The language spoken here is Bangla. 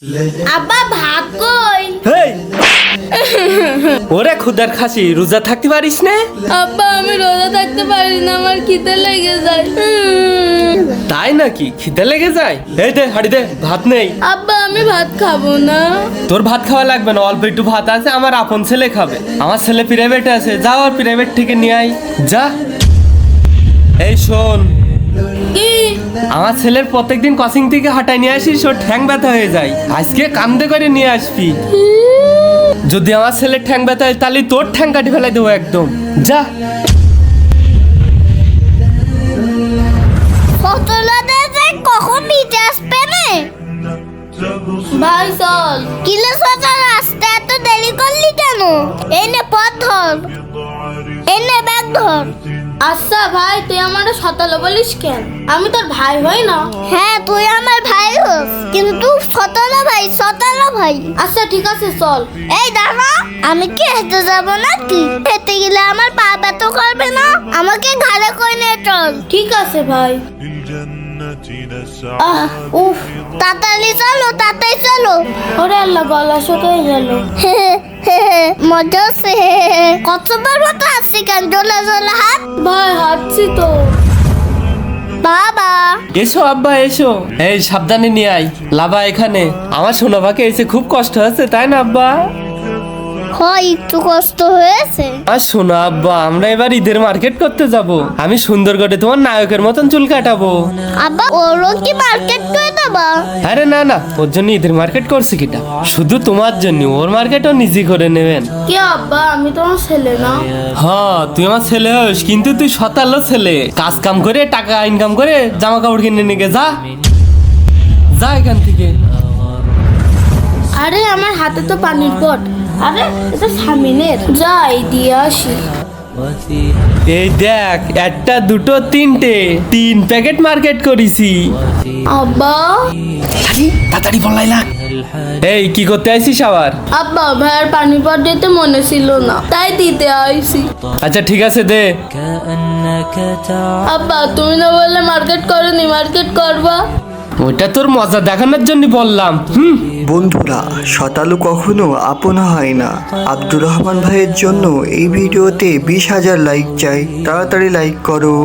আব্বা ভাত কই? হেই ওরে খুদার খাসি, রোজা থাকতে পারিস না? আব্বা আমি রোজা থাকতে পারি না, আমার খিদে লেগে যায়। তাই নাকি? খিদে লেগে যায়? এই দে হাড়ি দে, ভাত নেই। আব্বা আমি ভাত খাবো না। তোর ভাত খাওয়া লাগবে না, অল্প একটু ভাত আছে, আমার আপন ছেলে খাবে। আমার ছেলে প্রাইভেটে আছে, যাও আর প্রাইভেট থেকে নিয়ে আয় যা। এই শোন, কি? আমার ছেলের প্রত্যেকদিন কোচিং থেকে হাঁটাই নিয়ে আসিস, ওর ঠ্যাং ব্যথা হয়ে যায়। আজকে কান্দে করে নিয়ে আসবি। যদি আমার ছেলের ঠ্যাং ব্যথা হয় তাহলে তোর ঠ্যাং কাটি ফেলাই দেবো একদম। যা। কখন নিতে আসবে না? ভাই চল। কিলে সোজা রাস্তা এত দেরি করলি কেন? এনে পথ ধর, এনে ব্যাগ ধর। আচ্ছা ভাই, তুই আমার সতালো বলিস কেন? আমি তোর ভাই হই না? হ্যাঁ তুই আমার ভাই হোস, কিন্তু সতলা ভাই। আচ্ছা ঠিক আছে চল। এই দাঁড়া, আমি কি হেঁটে যাব নাকি? হেঁটে গেলে আমার পা ব্যথা করবে না? আমাকে ঘাড়ে করে নিয়ে চল। ঠিক আছে ভাই। উফ, তাড়াতাড়ি চলো। ওরে আল্লাহ, গলা শোক হয়ে গেল। মজা সে কতবার মতো আসছি কেন? জোলা হাত। ভাই হাঁটছি তো। বাবা এসো আব্বা এসো। এই সাবধানে নিয়ে আয়। লাভা এখানে। আমার সোনাভাকে এসে খুব কষ্ট হচ্ছে, তাই না আব্বা? হয় একটু কষ্ট হয়েছে। আর শোনো আব্বা, আমরা এবার ঈদের মার্কেট করতে যাব। আমি সুন্দর করে তোমার নায়কের মতন চুল কাটাবো। আব্বা ওরও কি মার্কেট করে দেবা? আরে না না, ওর জন্য ঈদের মার্কেট করছি কিটা, শুধু তোমার জন্য। ওর মার্কেটও নিজে করে নেবেন। কি আব্বা, আমি তোমার ছেলে না? হ্যাঁ তুই আমার ছেলে হোস, কিন্তু তুই শতালো ছেলে। কাজ কাম করে টাকা ইনকাম করে জামা কাপড় কিনে নিয়ে যা যা এখান থেকে। আরে আমার হাতে তো পানির পট। আরে এটা সামিনের। যাই দিয়ে আসি। এই দেখ, একটা দুটো তিনটে 3 প্যাকেট মার্কেট করেছি। আব্বা তাড়াতাড়ি বলাই লাগ। এই কি করতে আইছিস আবার? আব্বা ভাইয়ের পানির পট দিতে মনে ছিল না, তাই দিতে আইছি। আচ্ছা ঠিক আছে দে। আব্বা তুমি না বললে মার্কেট করনি, মার্কেট করবা? ওইটা তোর মজা দেখানোর জন্য বললাম। বন্ধুরা, শতালু কখনো আপন হয় না। আব্দুর রহমান ভাইয়ের জন্য এই ভিডিওতে 20,000 লাইক চাই। তাড়াতাড়ি লাইক করো।